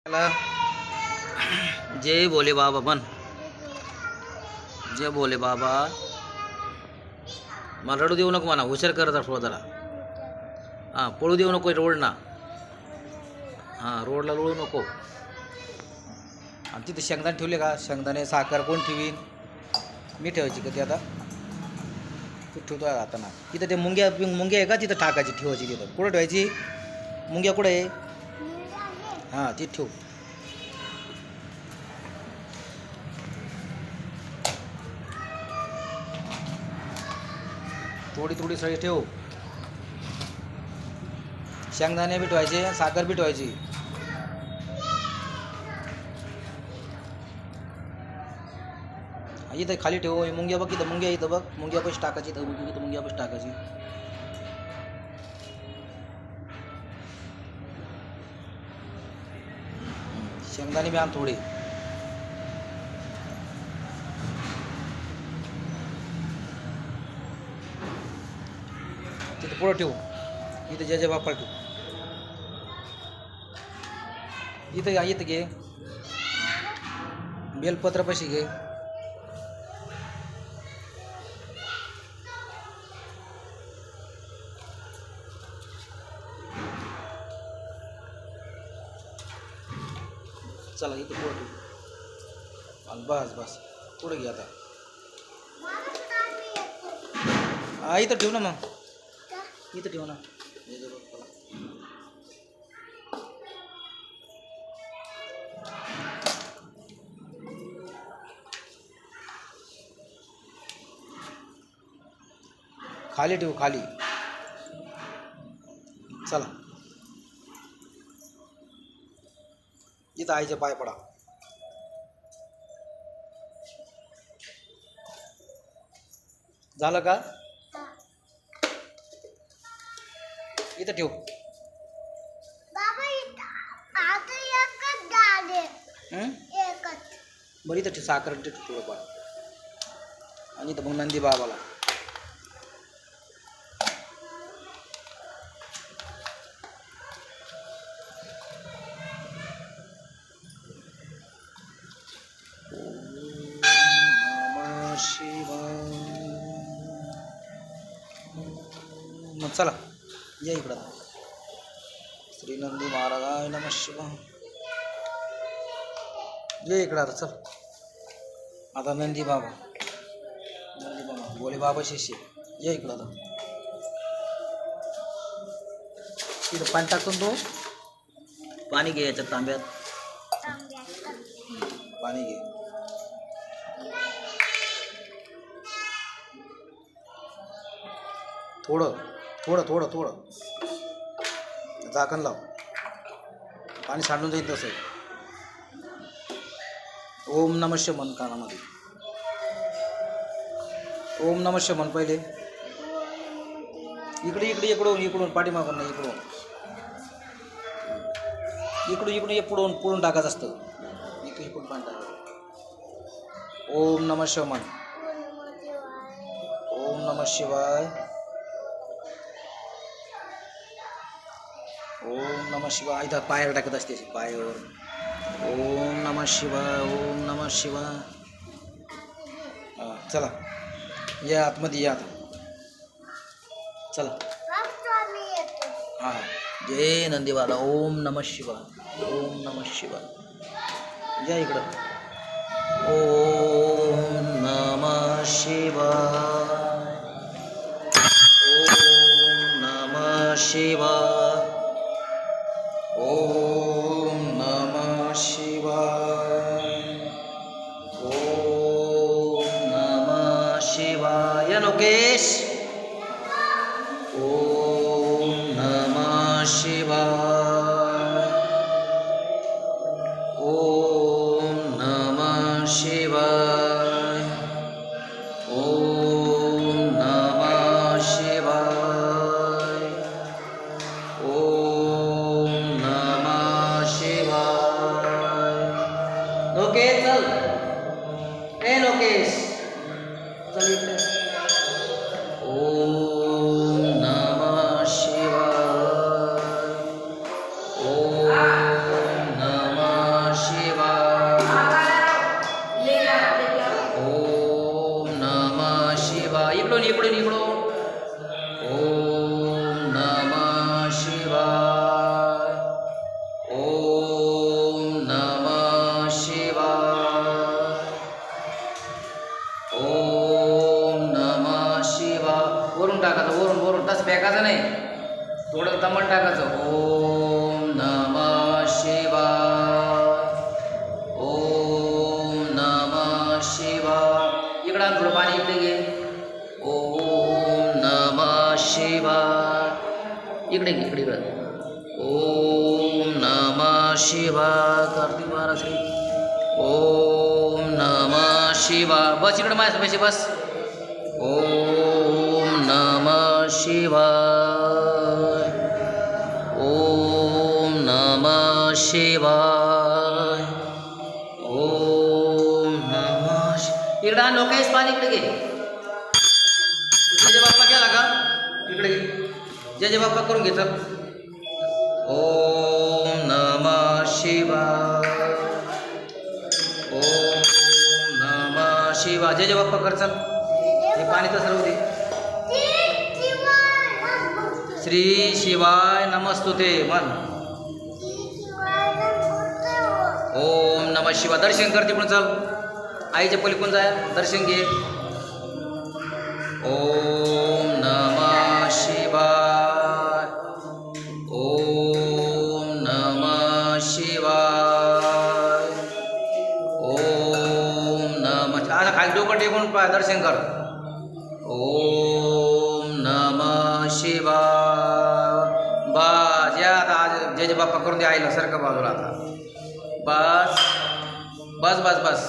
त्याला जय भोले बाबा पण जय भोले बाबा. मला रडू देऊ नको म्हणा, हुशार करत थोडं जरा. हां, पळू देऊ नको रोडना. हां, रोडला लोळू नको. आणि तिथे शेंगदाणे ठेवले का? शेंगदाणे साखर कोण ठेवीन? मी ठेवायची कधी आता तू ठेवतो आता ना. तिथं ते मुंग्या आहे का तिथं टाकायची ठेवायची. तिथं कुठं ठेवायची मुंग्या? कुठं आहे? हां, ती ठेव. थोडी थोडी सळी ठेव. शेंगदाणे बी ठेवायचे, साखर बी ठेवायची. इथं खाली ठेव. मुंग्या बघ, इथं मुंग्या, इथं बघ मुंग्या पैसे टाकायची. इथं मुंग्या पैसे टाकायची. शेंगदाणे बी आण थोडे. तिथं पुढं ठेवू. इथं जय बाप्पा ठेवू. इथं घे. बेलपत्र पैसे घे. चला इथं पुढं ठेवू. बस बस पुढे घे आता. हा, इथं ठेवू ना मग. इथं ठेवू ना. खाली ठेवू खाली. चला इथं आईचे पाय पडा. झालं का? इथं ठेव. बरं इथं ठेव. साखर ठेव थोडंफार. आणि इथं मग नंदी बाबाला. मग चला या इकडं. श्री नंदी महाराजाय नमः शिवाय. ये इकडं आता. चल आता नंदी बाबा भोले बाबा शिष्य ये इकडं आता. तिथं पाणी टाकतो तो. पाणी घे याच्यात तांब्यात. पाणी घे. थोडं थोडं थोडं थोडं झाकण लाव. पाणी सांडून जाईल तसं. ओम नमः शिवाय म्हण कानामध्ये. ओम नमः शिवाय म्हण पहिले. इकडे इकडे इकडून पाठीमागून नाही. इकडून पुढून टाकायचं असतं. इकडून पाणी टाकायचं. ओम नमः शिवाय म्हण. ओम नमः शिवाय. ओम नमः शिवाय. इथं पायावर टाकत असते पायावर. ओम नमः शिवाय. ओम नमः शिवाय. हां चला या आतमध्ये या आता. चला हां. जय नंदीबाला. ओम नमः शिवाय. ओम नमः शिवाय. या इकडं. ओम नमः शिवाय. ओम नमः शिवाय. ओम नमः शिवाय. ओम नमः शिवाय. लोकेश. ओम नमः शिवाय. ओम नमः शिवाय. ओम नमः शिवाय. ओम नमः शिवाय. लोकेश चल. ए लोकेश चल इकडे. ओम नमः शिवाय. ओम नमः फेकायचं नाही, थोडं दमट टाकायचं. ओम नमः शिवाय, ओम नमः शिवाय. इकडं आण, थोडं पाणी इकडे घे. ओम नमः शिवाय. इकडे घे, इकडे. ओम नमः शिवाय. कार्तिक महाराज. ओम नमः शिवाय. बस इकडं माझ्या पैसे बस. ओम नमः शिवाय, ओम नमः शिवाय, ओम नमः. इकडं आण, लोकांस पाणी इकडे घे. जय बाप्पा केला का? इकडे घे. जय बाप्पा करून घे. चल. ओम नमः शिवाय, ओम नमः शिवाय. जय बाप्पा कर. चल. हे पाणी तसं राहू दे. श्री शिवाय नमस्तुते म्हण. ओम नमः शिवाय. दर्शन कर तिकडून. चल. आईच्या पलीकडून जाय, दर्शन घे. ओम नमः शिवाय, ओम नमः शिवाय, ओम नमः. आता खाली डोकं टेकून दर्शन कर. ओम नमः शिवाय. बस. या आता जय बाप्पा करून दे आईला. सारखं बाजूला आता. बस बस बस बस.